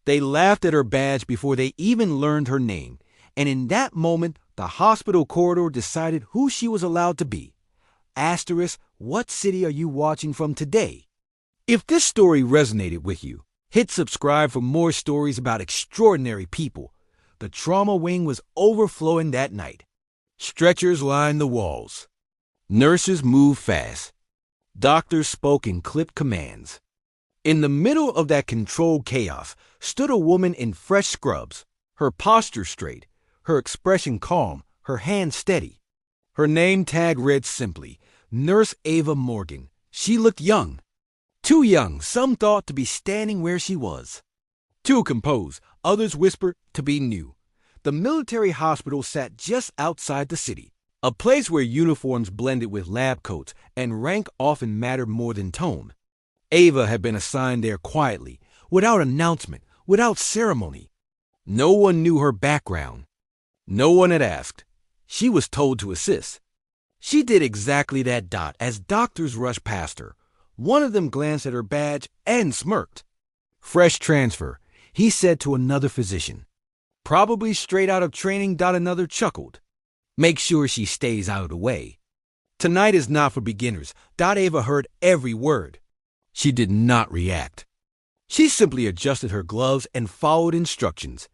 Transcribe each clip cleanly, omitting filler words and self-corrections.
They laughed at her badge before they even learned her name, and in that moment, the hospital corridor decided who she was allowed to be. Asterisk, what city are you watching from today? If this story resonated with you, hit subscribe for more stories about extraordinary people. The trauma wing was overflowing that night. Stretchers lined the walls. Nurses moved fast. Doctors spoke in clipped commands. In the middle of that controlled chaos stood a woman in fresh scrubs, her posture straight, her expression calm, her hand steady. Her name tag read simply, Nurse Ava Morgan. She looked young. Too young, some thought, to be standing where she was. Too composed, others whispered, to be new. The military hospital sat just outside the city, a place where uniforms blended with lab coats and rank often mattered more than tone. Ava had been assigned there quietly, without announcement, without ceremony. No one knew her background. No one had asked. She was told to assist. She did exactly that. As doctors rushed past her, one of them glanced at her badge and smirked. Fresh transfer, he said to another physician. Probably straight out of training. Another chuckled. Make sure she stays out of the way. Tonight is not for beginners. Ava heard every word. She did not react. She simply adjusted her gloves and followed instructions.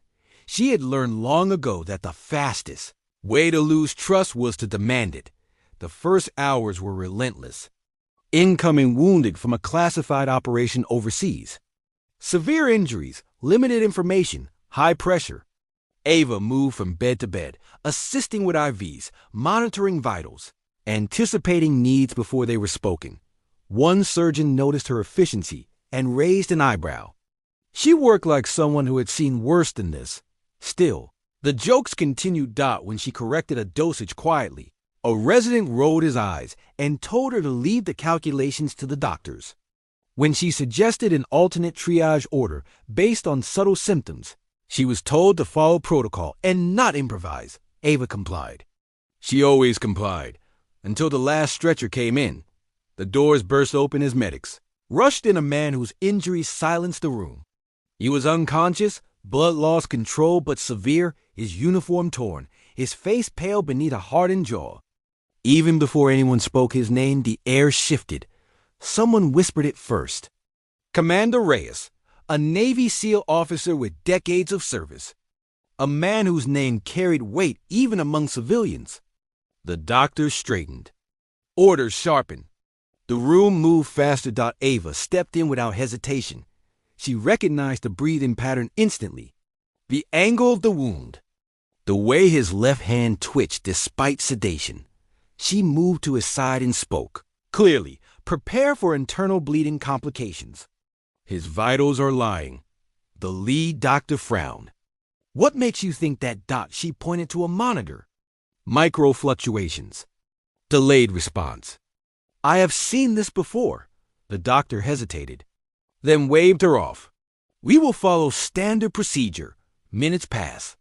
She had learned long ago that the fastest way to lose trust was to demand it. The first hours were relentless. Incoming wounded from a classified operation overseas. Severe injuries, limited information, high pressure. Ava moved from bed to bed, assisting with IVs, monitoring vitals, anticipating needs before they were spoken. One surgeon noticed her efficiency and raised an eyebrow. She worked like someone who had seen worse than this. Still, the jokes continued. When she corrected a dosage quietly, a resident rolled his eyes and told her to leave the calculations to the doctors. When she suggested an alternate triage order based on subtle symptoms, she was told to follow protocol and not improvise. Ava complied. She always complied, until the last stretcher came in. The doors burst open as medics rushed in a man whose injuries silenced the room. He was unconscious, blood lost control but severe, his uniform torn, his face pale beneath a hardened jaw. Even before anyone spoke his name, the air shifted. Someone whispered it first. Commander Reyes, a Navy SEAL officer with decades of service. A man whose name carried weight even among civilians. The doctors straightened. Orders sharpened. The room moved faster. Ava stepped in without hesitation. She recognized the breathing pattern instantly. The angle of the wound. The way his left hand twitched despite sedation. She moved to his side and spoke. Clearly, prepare for internal bleeding complications. His vitals are lying. The lead doctor frowned. What makes you think that? She pointed to a monitor. Micro fluctuations. Delayed response. I have seen this before. The doctor hesitated, then waved her off. We will follow standard procedure. Minutes pass.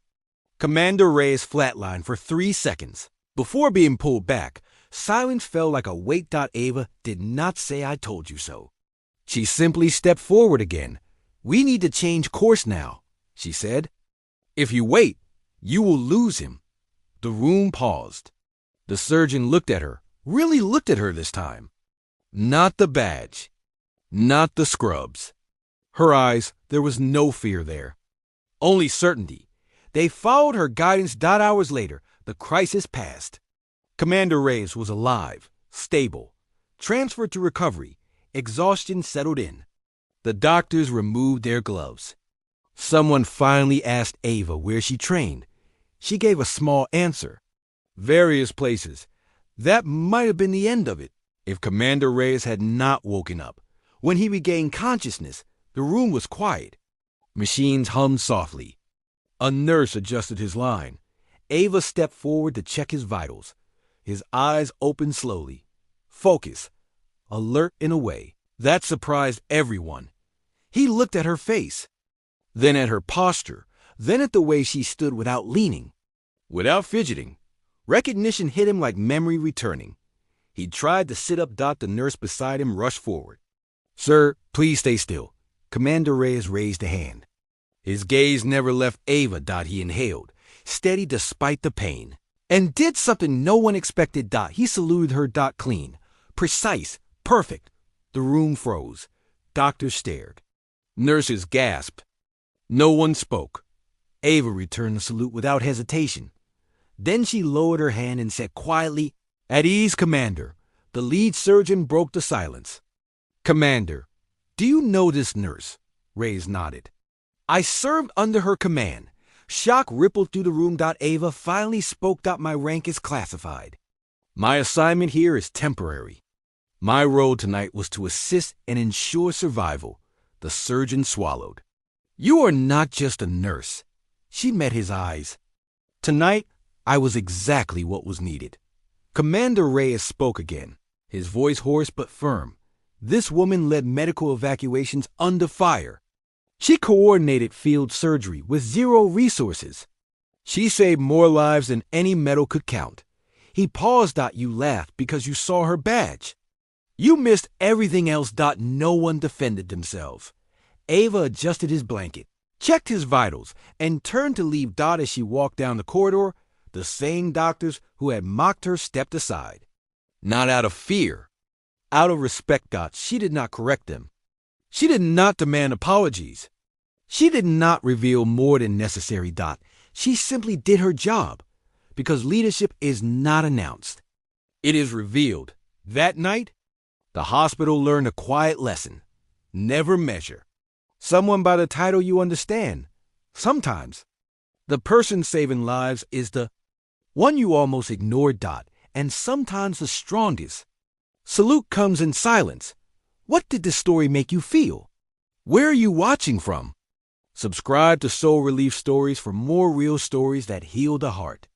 Commander Reyes flatlined for 3 seconds. Before being pulled back, silence fell like a weight. Ava did not say I told you so. She simply stepped forward again. We need to change course now, she said. If you wait, you will lose him. The room paused. The surgeon looked at her, really looked at her this time. Not the badge. Not the scrubs. Her eyes, there was no fear there. Only certainty. They followed her guidance. Hours later, the crisis passed. Commander Reyes was alive, stable, transferred to recovery. Exhaustion settled in. The doctors removed their gloves. Someone finally asked Ava where she trained. She gave a small answer. Various places. That might have been the end of it if Commander Reyes had not woken up. When he regained consciousness, the room was quiet. Machines hummed softly. A nurse adjusted his line. Ava stepped forward to check his vitals. His eyes opened slowly. Focus. Alert in a way that surprised everyone. He looked at her face, then at her posture, then at the way she stood without leaning, without fidgeting. Recognition hit him like memory returning. He tried to sit up. The nurse beside him rushed forward. Sir, please stay still. Commander Reyes raised a hand. His gaze never left Ava. He inhaled, steady despite the pain, and did something no one expected. He saluted her. Clean, precise, perfect. The room froze. Doctors stared. Nurses gasped. No one spoke. Ava returned the salute without hesitation. Then she lowered her hand and said quietly, "At ease, Commander." The lead surgeon broke the silence. "Commander, do you know this nurse?" Reyes nodded. "I served under her command." Shock rippled through the room. Ava finally spoke. "My rank is classified. My assignment here is temporary. My role tonight was to assist and ensure survival." The surgeon swallowed. "You are not just a nurse." She met his eyes. "Tonight, I was exactly what was needed." Commander Reyes spoke again, his voice hoarse but firm. This woman led medical evacuations under fire. She coordinated field surgery with zero resources. She saved more lives than any medal could count. He paused. "You laughed because you saw her badge. You missed everything else." No one defended themselves. Ava adjusted his blanket, checked his vitals, and turned to leave. As she walked down the corridor, the same doctors who had mocked her stepped aside. Not out of fear, out of respect. She did not correct them. She did not demand apologies. She did not reveal more than necessary. She simply did her job, because leadership is not announced. It is revealed. That night, the hospital learned a quiet lesson. Never measure someone by the title you understand. Sometimes, the person saving lives is the one you almost ignored. And sometimes the strongest. Salute comes in silence. What did this story make you feel? Where are you watching from? Subscribe to Soul Relief Stories for more real stories that heal the heart.